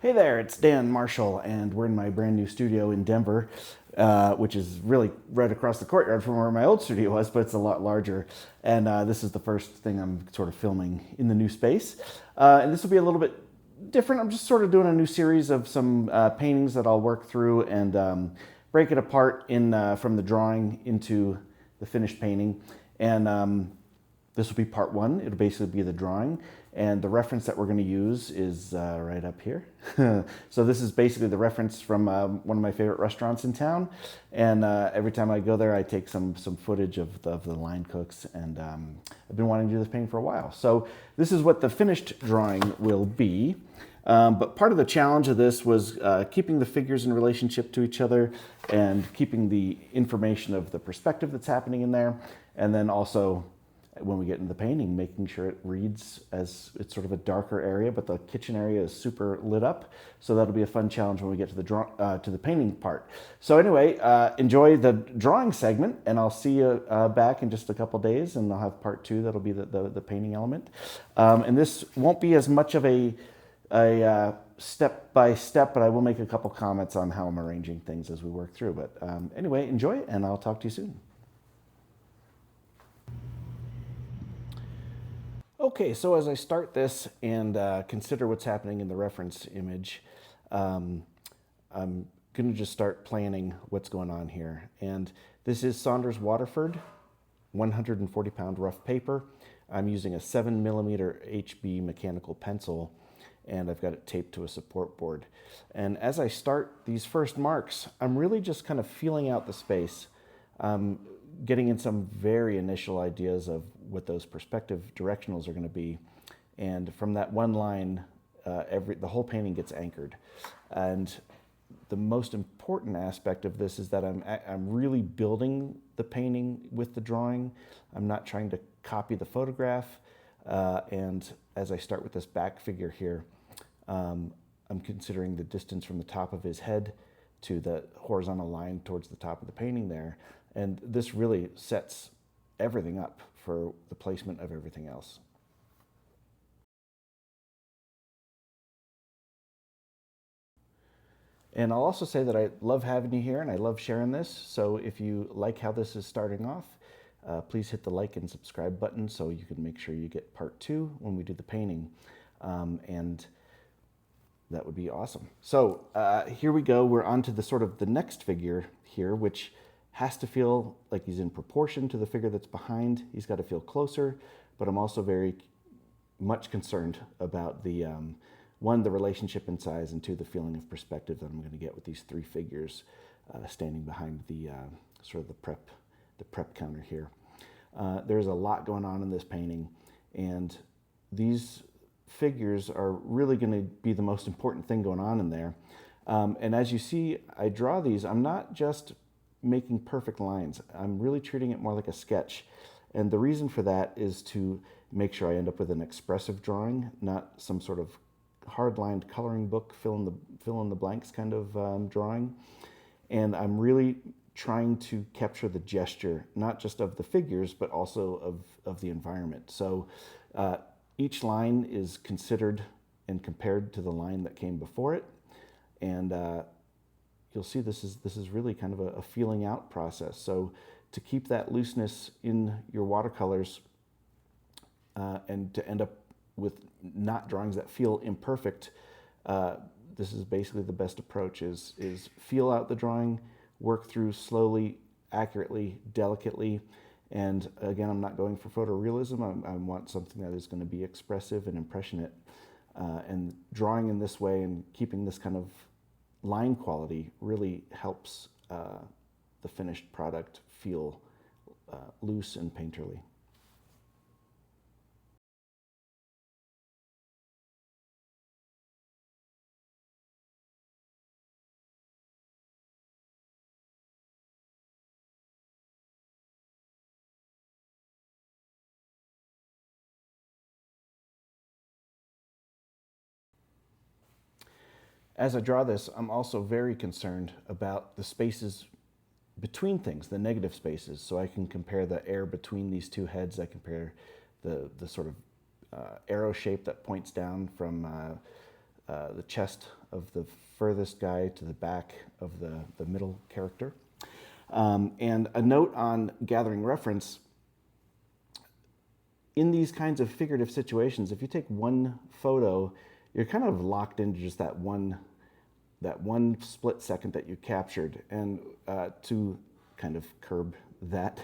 Hey there, it's Dan Marshall, and we're in my brand new studio in Denver, which is really right across the courtyard from where my old studio was, but it's a lot larger. And this is the first thing I'm sort of filming in the new space. And this will be a little bit different. I'm just sort of doing a new series of some paintings that I'll work through and break it apart from the drawing into the finished painting. And this will be part one. It'll basically be the drawing. And the reference that we're going to use is right up here. So this is basically the reference from one of my favorite restaurants in town. And every time I go there, I take some footage of the line cooks. And I've been wanting to do this painting for a while. So this is what the finished drawing will be. But part of the challenge of this was keeping the figures in relationship to each other and keeping the information of the perspective that's happening in there. And then also, when we get into the painting, making sure it reads as it's sort of a darker area, but the kitchen area is super lit up. So that'll be a fun challenge when we get to the painting part. So anyway, enjoy the drawing segment, and I'll see you back in just a couple days, and I'll have part two. That'll be the painting element. And this won't be as much of a step by step, but I will make a couple comments on how I'm arranging things as we work through. But anyway, enjoy, and I'll talk to you soon. Okay, so as I start this and consider what's happening in the reference image, I'm going to just start planning what's going on here. And this is Saunders Waterford, 140-pound rough paper. I'm using a 7mm HB mechanical pencil, and I've got it taped to a support board. And as I start these first marks, I'm really just kind of feeling out the space. Getting in some very initial ideas of what those perspective directionals are going to be. And from that one line, the whole painting gets anchored. And the most important aspect of this is that I'm really building the painting with the drawing. I'm not trying to copy the photograph. And as I start with this back figure here, I'm considering the distance from the top of his head to the horizontal line towards the top of the painting there. And this really sets everything up for the placement of everything else. And I'll also say that I love having you here and I love sharing this. So if you like how this is starting off, please hit the like and subscribe button so you can make sure you get part two when we do the painting. And that would be awesome. So here we go. We're on to the sort of the next figure here, which has to feel like he's in proportion to the figure that's behind. He's got to feel closer, but I'm also very much concerned about the, one, the relationship in size, and two, the feeling of perspective that I'm going to get with these three figures standing behind the sort of the prep counter here. There's a lot going on in this painting, and these figures are really going to be the most important thing going on in there. And as you see, I draw these, I'm not just making perfect lines. I'm really treating it more like a sketch. And the reason for that is to make sure I end up with an expressive drawing, not some sort of hard-lined coloring book, fill in the blanks kind of drawing. And I'm really trying to capture the gesture, not just of the figures, but also of the environment. So each line is considered and compared to the line that came before it. And you'll see this is really kind of a feeling out process. So to keep that looseness in your watercolors and to end up with not drawings that feel imperfect, this is basically the best approach, is feel out the drawing, work through slowly, accurately, delicately. And again, I'm not going for photorealism. I want something that is going to be expressive and impressionate. And drawing in this way and keeping this kind of line quality really helps the finished product feel loose and painterly. As I draw this, I'm also very concerned about the spaces between things, the negative spaces. So I can compare the air between these two heads. I compare the sort of arrow shape that points down from the chest of the furthest guy to the back of the middle character. And a note on gathering reference, in these kinds of figurative situations, if you take one photo, you're kind of locked into just that one split second that you captured. And to kind of curb that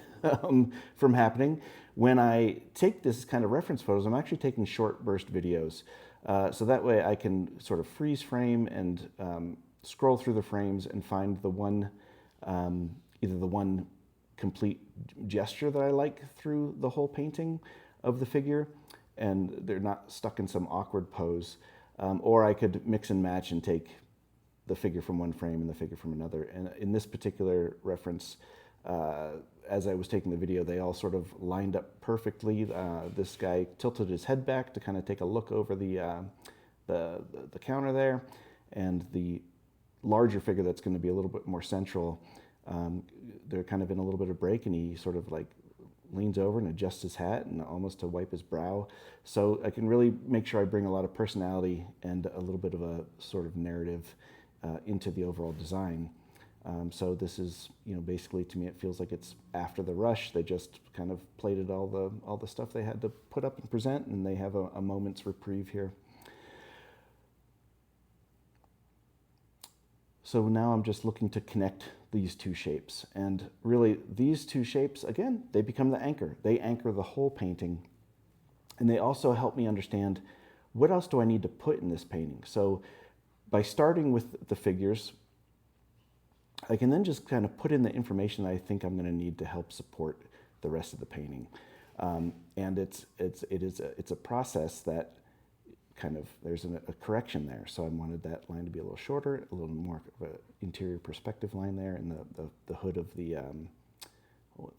from happening, when I take this kind of reference photos, I'm actually taking short burst videos. So that way I can sort of freeze frame and scroll through the frames and find the one, either the one complete gesture that I like through the whole painting of the figure, and they're not stuck in some awkward pose. Or I could mix and match and take the figure from one frame and the figure from another. And in this particular reference, as I was taking the video, they all sort of lined up perfectly. This guy tilted his head back to kind of take a look over the counter there, and the larger figure that's going to be a little bit more central, they're kind of in a little bit of break, and he sort of like leans over and adjusts his hat and almost to wipe his brow. So I can really make sure I bring a lot of personality and a little bit of a sort of narrative into the overall design. So this is, basically to me it feels like it's after the rush. They just kind of plated all the stuff they had to put up and present, and they have a moment's reprieve here. So now I'm just looking to connect these two shapes. And really, these two shapes, again, they become the anchor. They anchor the whole painting. And they also help me understand, what else do I need to put in this painting? So by starting with the figures, I can then just kind of put in the information that I think I'm going to need to help support the rest of the painting. And it's a process that kind of, there's a correction there. So I wanted that line to be a little shorter, a little more of an interior perspective line there, and the hood of the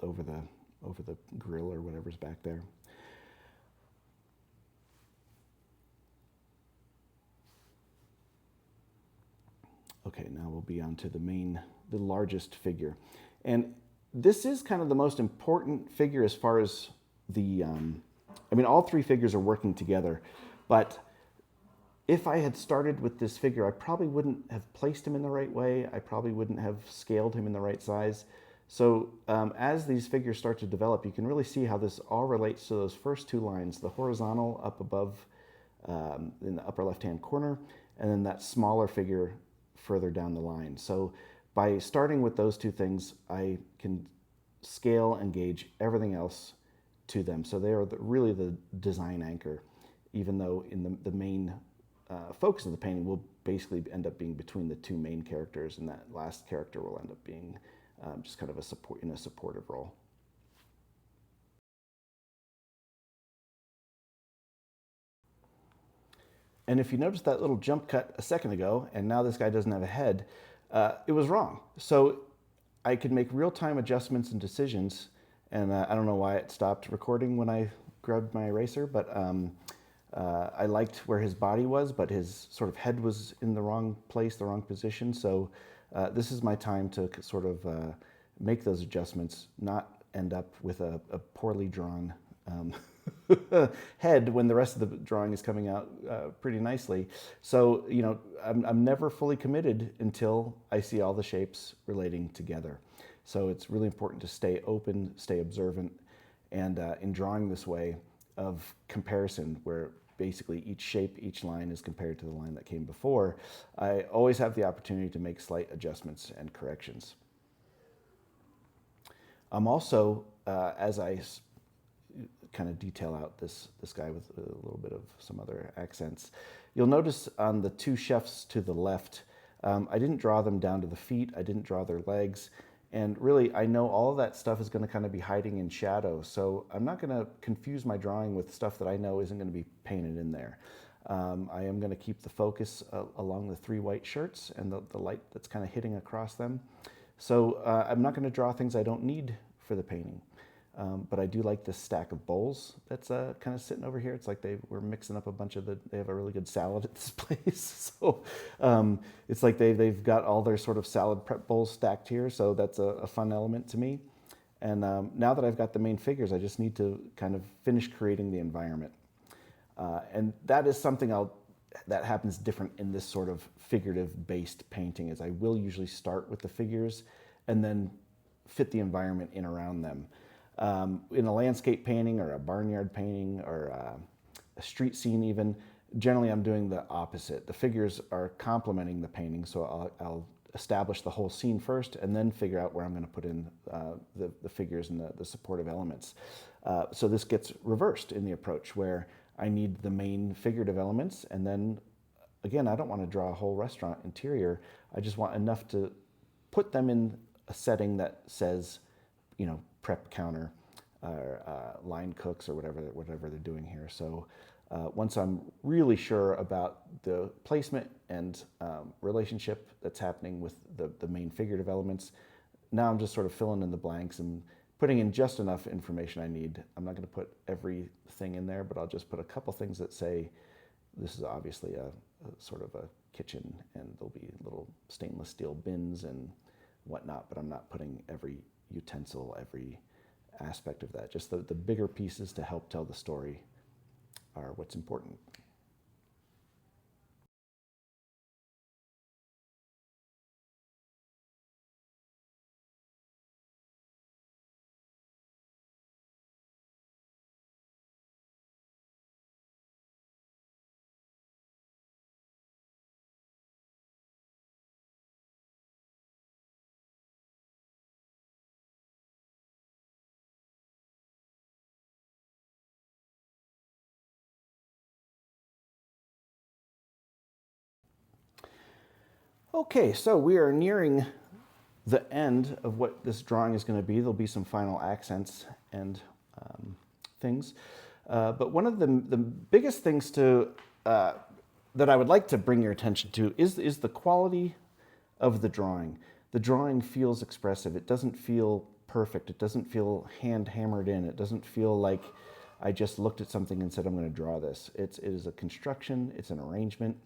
over the grill or whatever's back there. Okay, now we'll be on to the largest figure. And this is kind of the most important figure as far as the, all three figures are working together, but if I had started with this figure, I probably wouldn't have placed him in the right way. I probably wouldn't have scaled him in the right size. So as these figures start to develop, you can really see how this all relates to those first two lines, the horizontal up above in the upper left-hand corner, and then that smaller figure further down the line. So by starting with those two things, I can scale and gauge everything else to them. So they are really the design anchor, even though in the main focus of the painting will basically end up being between the two main characters, and that last character will end up being just kind of a supportive role. And if you noticed that little jump cut a second ago, and now this guy doesn't have a head, it was wrong. So I could make real-time adjustments and decisions, and I don't know why it stopped recording when I grabbed my eraser, but I liked where his body was, but his sort of head was in the wrong place, the wrong position. So this is my time to sort of make those adjustments, not end up with a poorly drawn head when the rest of the drawing is coming out pretty nicely. So, I'm never fully committed until I see all the shapes relating together. So it's really important to stay open, stay observant, and in drawing this way of comparison, where basically each shape, each line is compared to the line that came before, I always have the opportunity to make slight adjustments and corrections. I'm also, as I kind of detail out this guy with a little bit of some other accents, you'll notice on the two chefs to the left, I didn't draw them down to the feet, I didn't draw their legs, and really I know all of that stuff is going to kind of be hiding in shadow, so I'm not going to confuse my drawing with stuff that I know isn't going to be painted in there. I am going to keep the focus along the three white shirts and the light that's kind of hitting across them. So I'm not going to draw things I don't need for the painting. But I do like this stack of bowls that's kind of sitting over here. It's like they were mixing up a bunch of they have a really good salad at this place. So it's like they've got all their sort of salad prep bowls stacked here. So that's a fun element to me. And now that I've got the main figures, I just need to kind of finish creating the environment. And that is something I'll that happens different in this sort of figurative based painting, is I will usually start with the figures and then fit the environment in around them. In a landscape painting or a barnyard painting or a street scene even, generally I'm doing the opposite. The figures are complementing the painting, so I'll establish the whole scene first and then figure out where I'm going to put in the figures and the supportive elements. So this gets reversed in the approach, where I need the main figurative elements, and then again, I don't want to draw a whole restaurant interior. I just want enough to put them in a setting that says, you know, prep counter or line cooks or whatever they're doing here. So once I'm really sure about the placement and relationship that's happening with the main figurative elements, now I'm just sort of filling in the blanks and putting in just enough information I need. I'm not going to put everything in there, but I'll just put a couple things that say this is obviously a sort of a kitchen, and there'll be little stainless steel bins and whatnot, but I'm not putting every utensil, every aspect of that. Just the bigger pieces to help tell the story are what's important. Okay, so we are nearing the end of what this drawing is going to be. There'll be some final accents and things. But one of the biggest things that I would like to bring your attention to is the quality of the drawing. The drawing feels expressive. It doesn't feel perfect. It doesn't feel hand hammered in. It doesn't feel like I just looked at something and said, I'm going to draw this. It is a construction. It's an arrangement.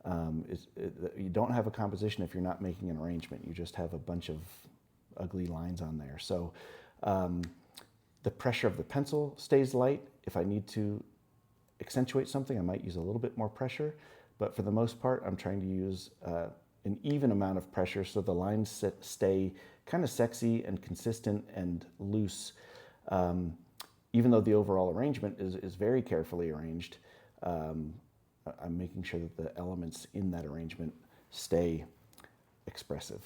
You don't have a composition if you're not making an arrangement. You just have a bunch of ugly lines on there. So the pressure of the pencil stays light. If I need to accentuate something, I might use a little bit more pressure. But for the most part, I'm trying to use an even amount of pressure so the lines stay kind of sexy and consistent and loose. Even though the overall arrangement is very carefully arranged, I'm making sure that the elements in that arrangement stay expressive.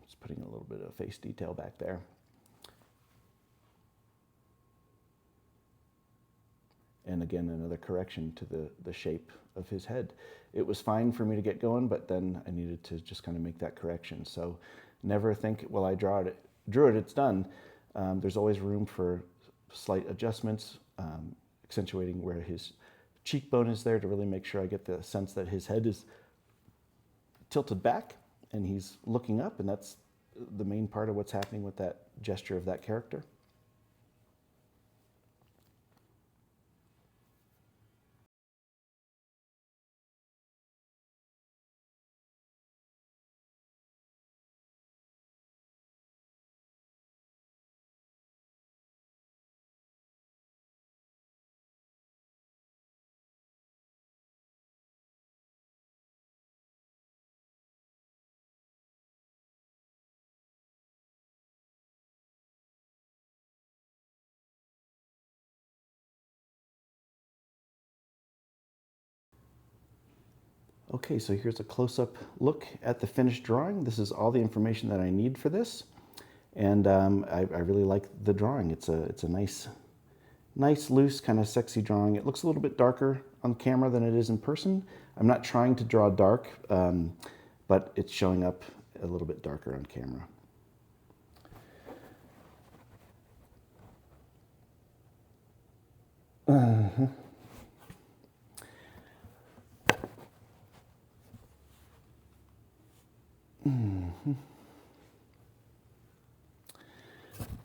Just putting a little bit of face detail back there. And again, another correction to the shape of his head. It was fine for me to get going, but then I needed to just kind of make that correction. So never think, well, I drew it, it's done. There's always room for slight adjustments, accentuating where his cheekbone is there to really make sure I get the sense that his head is tilted back and he's looking up, and that's the main part of what's happening with that gesture of that character. Okay, so here's a close-up look at the finished drawing. This is all the information that I need for this, and I really like the drawing. It's a nice, loose, kind of sexy drawing. It looks a little bit darker on camera than it is in person. I'm not trying to draw dark, but it's showing up a little bit darker on camera.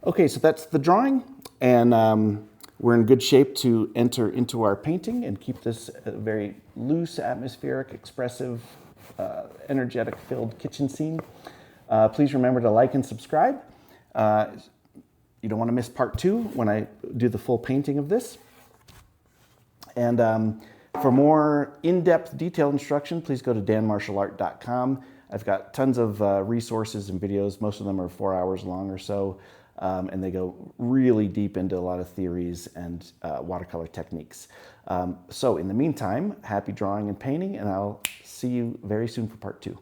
Okay, so that's the drawing, and we're in good shape to enter into our painting and keep this a very loose, atmospheric, expressive, energetic-filled kitchen scene. Please remember to like and subscribe. You don't want to miss part 2 when I do the full painting of this. And for more in-depth detailed instruction, please go to danmartialart.com. I've got tons of resources and videos. Most of them are 4 hours long or so, and they go really deep into a lot of theories and watercolor techniques. So in the meantime, happy drawing and painting, and I'll see you very soon for part 2.